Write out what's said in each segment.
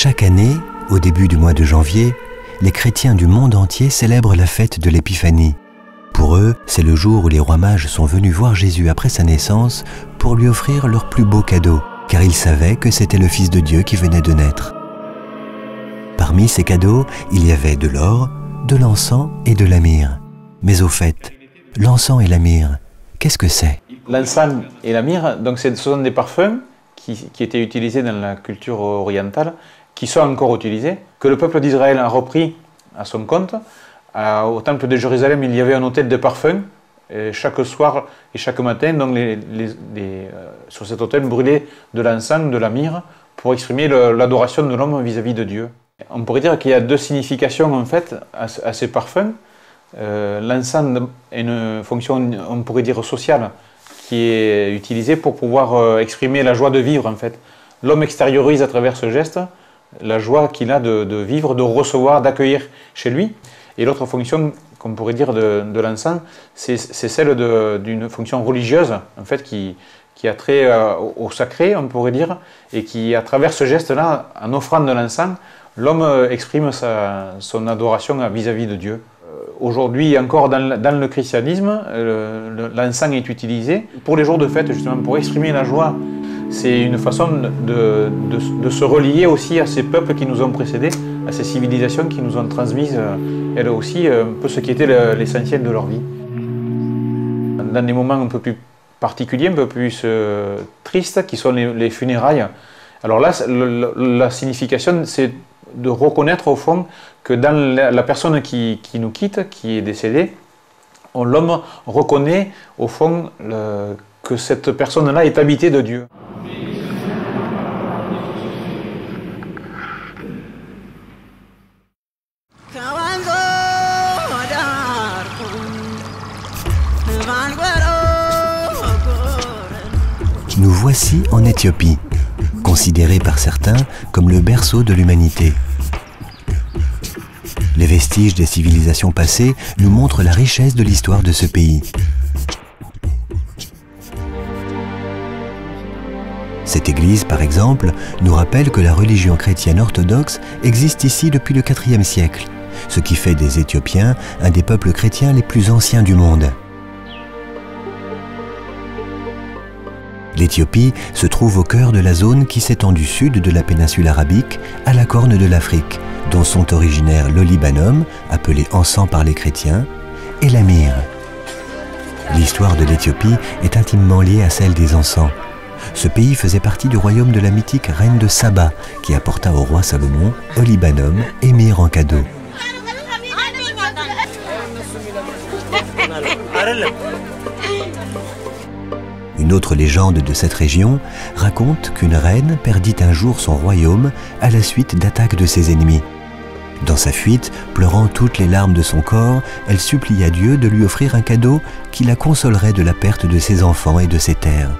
Chaque année, au début du mois de janvier, les chrétiens du monde entier célèbrent la fête de l'Épiphanie. Pour eux, c'est le jour où les rois mages sont venus voir Jésus après sa naissance pour lui offrir leur plus beau cadeau, car ils savaient que c'était le Fils de Dieu qui venait de naître. Parmi ces cadeaux, il y avait de l'or, de l'encens et de la myrrhe. Mais au fait, l'encens et la myrrhe, qu'est-ce que c'est? L'encens et la myrrhe, donc ce sont des parfums qui étaient utilisés dans la culture orientale, qui sont encore utilisés, que le peuple d'Israël a repris à son compte. Au temple de Jérusalem, il y avait un autel de parfums. Et chaque soir et chaque matin, donc sur cet autel brûlait de l'encens, de la myrrhe, pour exprimer l'adoration de l'homme vis-à-vis de Dieu. On pourrait dire qu'il y a deux significations en fait à ces parfums. L'encens a une fonction, on pourrait dire, sociale, qui est utilisée pour pouvoir exprimer la joie de vivre en fait. L'homme extériorise à travers ce geste la joie qu'il a de vivre, de recevoir, d'accueillir chez lui. Et l'autre fonction qu'on pourrait dire de l'encens, c'est celle d'une fonction religieuse en fait qui a trait au sacré, on pourrait dire, et qui, à travers ce geste-là, en offrant de l'encens, l'homme exprime son adoration vis-à-vis de Dieu. Aujourd'hui, encore dans le christianisme, l'encens est utilisé pour les jours de fête, justement, pour exprimer la joie. C'est une façon de se relier aussi à ces peuples qui nous ont précédés, à ces civilisations qui nous ont transmises, elles aussi, un peu ce qui était l'essentiel de leur vie. Dans des moments un peu plus particuliers, un peu plus tristes, qui sont les funérailles, alors là, la signification, c'est de reconnaître au fond que dans la personne qui nous quitte, qui est décédée, l'homme reconnaît au fond que cette personne-là est habitée de Dieu. Nous voici en Éthiopie, considéré par certains comme le berceau de l'humanité. Les vestiges des civilisations passées nous montrent la richesse de l'histoire de ce pays. Cette église, par exemple, nous rappelle que la religion chrétienne orthodoxe existe ici depuis le IVe siècle, ce qui fait des Éthiopiens un des peuples chrétiens les plus anciens du monde. L'Éthiopie se trouve au cœur de la zone qui s'étend du sud de la péninsule arabique à la corne de l'Afrique, dont sont originaires le Libanum, appelé encens par les chrétiens, et la myrrhe. L'histoire de l'Éthiopie est intimement liée à celle des encens. Ce pays faisait partie du royaume de la mythique reine de Saba, qui apporta au roi Salomon Olibanum et myrrhe en cadeau. Une autre légende de cette région raconte qu'une reine perdit un jour son royaume à la suite d'attaques de ses ennemis. Dans sa fuite, pleurant toutes les larmes de son corps, elle supplia Dieu de lui offrir un cadeau qui la consolerait de la perte de ses enfants et de ses terres.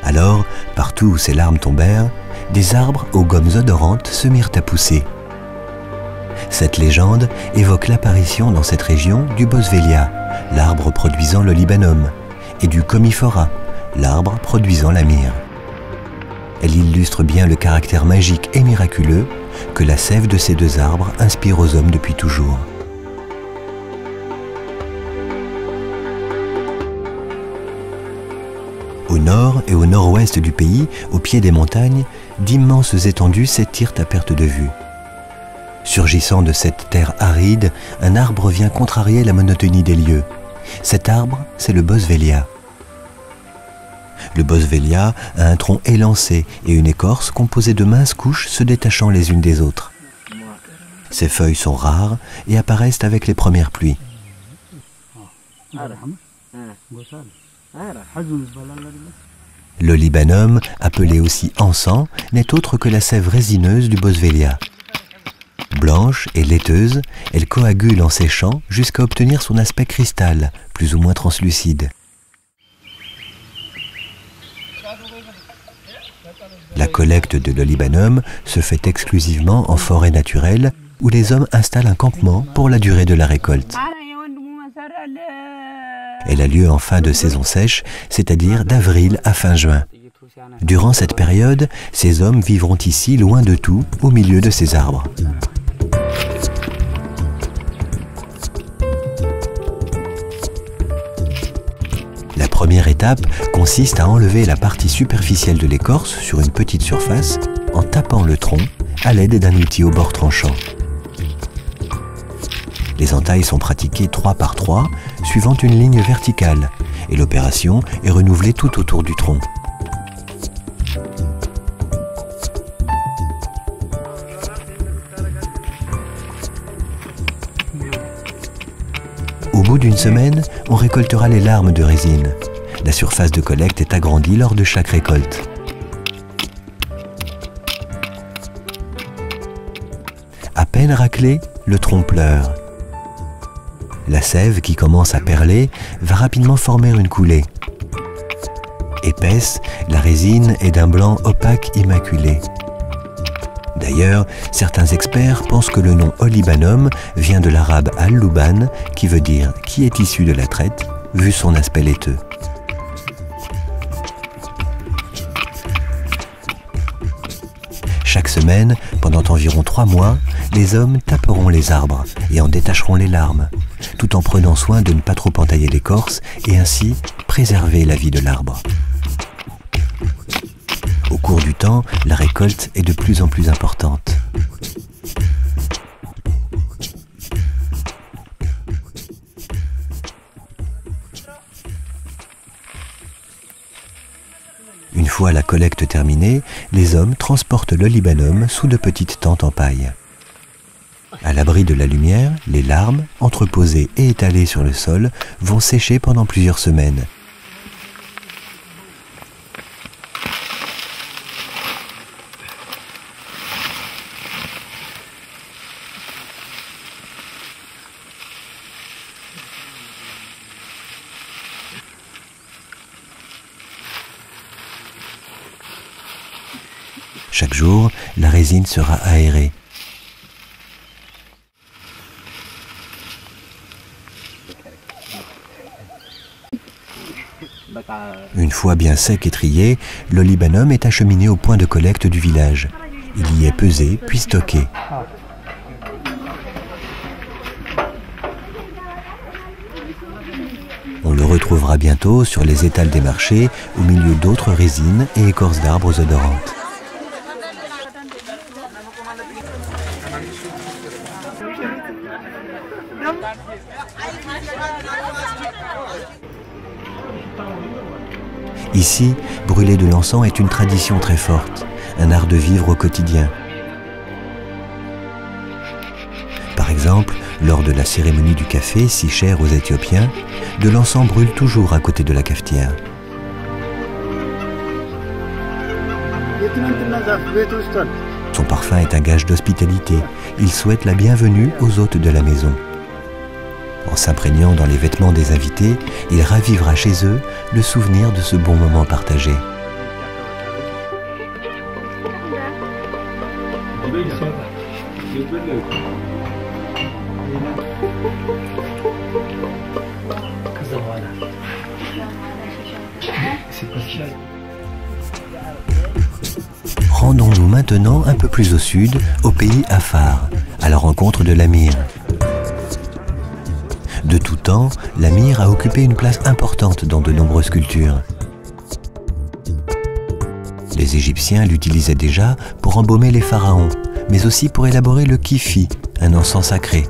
Alors, partout où ses larmes tombèrent, des arbres aux gommes odorantes se mirent à pousser. Cette légende évoque l'apparition dans cette région du boswellia, l'arbre produisant le libanum, et du commiphora, l'arbre produisant la myrrhe. Elle illustre bien le caractère magique et miraculeux que la sève de ces deux arbres inspire aux hommes depuis toujours. Au nord et au nord-ouest du pays, au pied des montagnes, d'immenses étendues s'étirent à perte de vue. Surgissant de cette terre aride, un arbre vient contrarier la monotonie des lieux. Cet arbre, c'est le boswellia. Le boswellia a un tronc élancé et une écorce composée de minces couches se détachant les unes des autres. Ses feuilles sont rares et apparaissent avec les premières pluies. Le libanum, appelé aussi encens, n'est autre que la sève résineuse du boswellia. Blanche et laiteuse, elle coagule en séchant jusqu'à obtenir son aspect cristal, plus ou moins translucide. La collecte de l'olibanum se fait exclusivement en forêt naturelle où les hommes installent un campement pour la durée de la récolte. Elle a lieu en fin de saison sèche, c'est-à-dire d'avril à fin juin. Durant cette période, ces hommes vivront ici, loin de tout, au milieu de ces arbres. La première étape consiste à enlever la partie superficielle de l'écorce sur une petite surface en tapant le tronc à l'aide d'un outil au bord tranchant. Les entailles sont pratiquées 3 par 3, suivant une ligne verticale, et l'opération est renouvelée tout autour du tronc. Au bout d'une semaine, on récoltera les larmes de résine. La surface de collecte est agrandie lors de chaque récolte. À peine raclé, le tronc pleure. La sève, qui commence à perler, va rapidement former une coulée. Épaisse, la résine est d'un blanc opaque immaculé. D'ailleurs, certains experts pensent que le nom Olibanum vient de l'arabe al-Luban, qui veut dire « qui est issu de la traite », vu son aspect laiteux. Chaque semaine, pendant environ 3 mois, les hommes taperont les arbres et en détacheront les larmes, tout en prenant soin de ne pas trop entailler l'écorce et ainsi préserver la vie de l'arbre. Au cours du temps, la récolte est de plus en plus importante. Une fois la collecte terminée, les hommes transportent l'olibanum sous de petites tentes en paille. À l'abri de la lumière, les larmes, entreposées et étalées sur le sol, vont sécher pendant plusieurs semaines. Chaque jour, la résine sera aérée. Une fois bien sec et trié, l'olibanum est acheminé au point de collecte du village. Il y est pesé puis stocké. On le retrouvera bientôt sur les étals des marchés au milieu d'autres résines et écorces d'arbres odorantes. Ici, brûler de l'encens est une tradition très forte, un art de vivre au quotidien. Par exemple, lors de la cérémonie du café, si chère aux Éthiopiens, de l'encens brûle toujours à côté de la cafetière. Son parfum est un gage d'hospitalité. Il souhaite la bienvenue aux hôtes de la maison. En s'imprégnant dans les vêtements des invités, il ravivera chez eux le souvenir de ce bon moment partagé. Rendons-nous maintenant un peu plus au sud, au pays Afar, à la rencontre de l'Amir. De tout temps, l'Amir a occupé une place importante dans de nombreuses cultures. Les Égyptiens l'utilisaient déjà pour embaumer les pharaons, mais aussi pour élaborer le kifi, un encens sacré.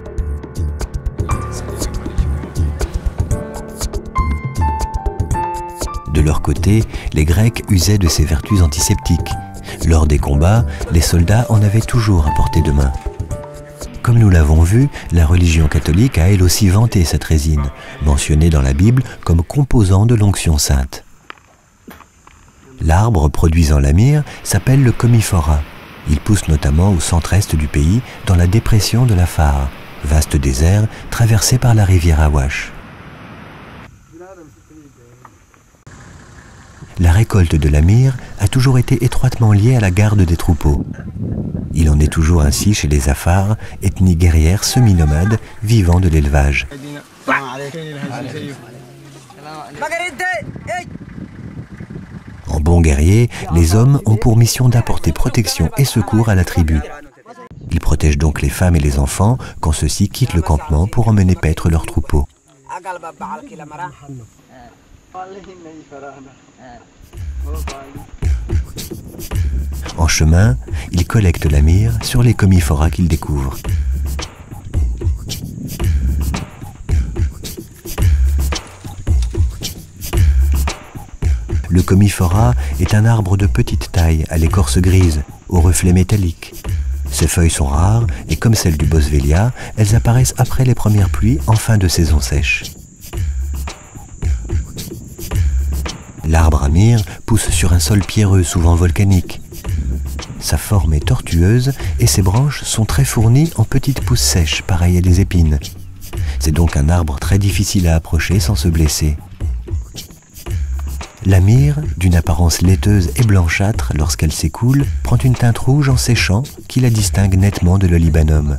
De leur côté, les Grecs usaient de ces vertus antiseptiques. Lors des combats, les soldats en avaient toujours à portée de main. Comme nous l'avons vu, la religion catholique a elle aussi vanté cette résine, mentionnée dans la Bible comme composant de l'onction sainte. L'arbre produisant la myrrhe s'appelle le commiphora. Il pousse notamment au centre-est du pays, dans la dépression de l'Afar, vaste désert traversé par la rivière Awash. La récolte de la myrrhe a toujours été étroitement liée à la garde des troupeaux. Il en est toujours ainsi chez les Afars, ethnie guerrière semi-nomade vivant de l'élevage. En En bons guerriers, les hommes ont pour mission d'apporter protection et secours à la tribu. Ils protègent donc les femmes et les enfants quand ceux-ci quittent le campement pour emmener paître leurs troupeaux. En chemin, ils collectent la myrrhe sur les commiphora qu'ils découvrent. Le commiphora est un arbre de petite taille à l'écorce grise, aux reflets métalliques. Ses feuilles sont rares et comme celles du boswellia, elles apparaissent après les premières pluies en fin de saison sèche. L'arbre à myrrhe pousse sur un sol pierreux, souvent volcanique. Sa forme est tortueuse et ses branches sont très fournies en petites pousses sèches, pareilles à des épines. C'est donc un arbre très difficile à approcher sans se blesser. La myrrhe, d'une apparence laiteuse et blanchâtre lorsqu'elle s'écoule, prend une teinte rouge en séchant qui la distingue nettement de l'olibanum.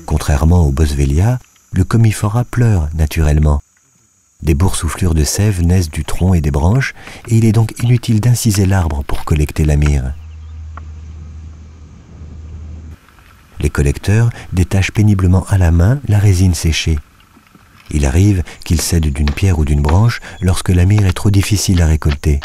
Contrairement au boswellia, le commiphora pleure naturellement. Des boursouflures de sève naissent du tronc et des branches, et il est donc inutile d'inciser l'arbre pour collecter la myrrhe. Les collecteurs détachent péniblement à la main la résine séchée. Il arrive qu'ils cèdent d'une pierre ou d'une branche lorsque la myrrhe est trop difficile à récolter.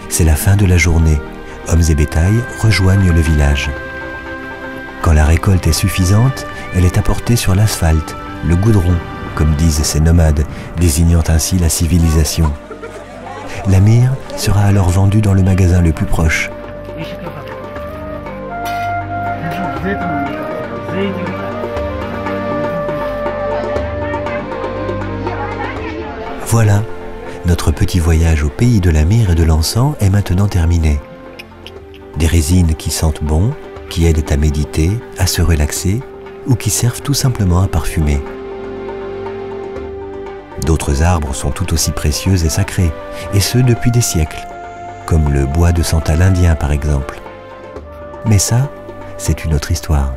C'est la fin de la journée. Hommes et bétail rejoignent le village. Quand la récolte est suffisante, elle est apportée sur l'asphalte, le goudron, comme disent ces nomades, désignant ainsi la civilisation. La myrrhe sera alors vendue dans le magasin le plus proche. Voilà, notre petit voyage au pays de la myrrhe et de l'encens est maintenant terminé. Des résines qui sentent bon, qui aident à méditer, à se relaxer, ou qui servent tout simplement à parfumer. D'autres arbres sont tout aussi précieux et sacrés, et ce depuis des siècles, comme le bois de santal indien par exemple. Mais ça, c'est une autre histoire.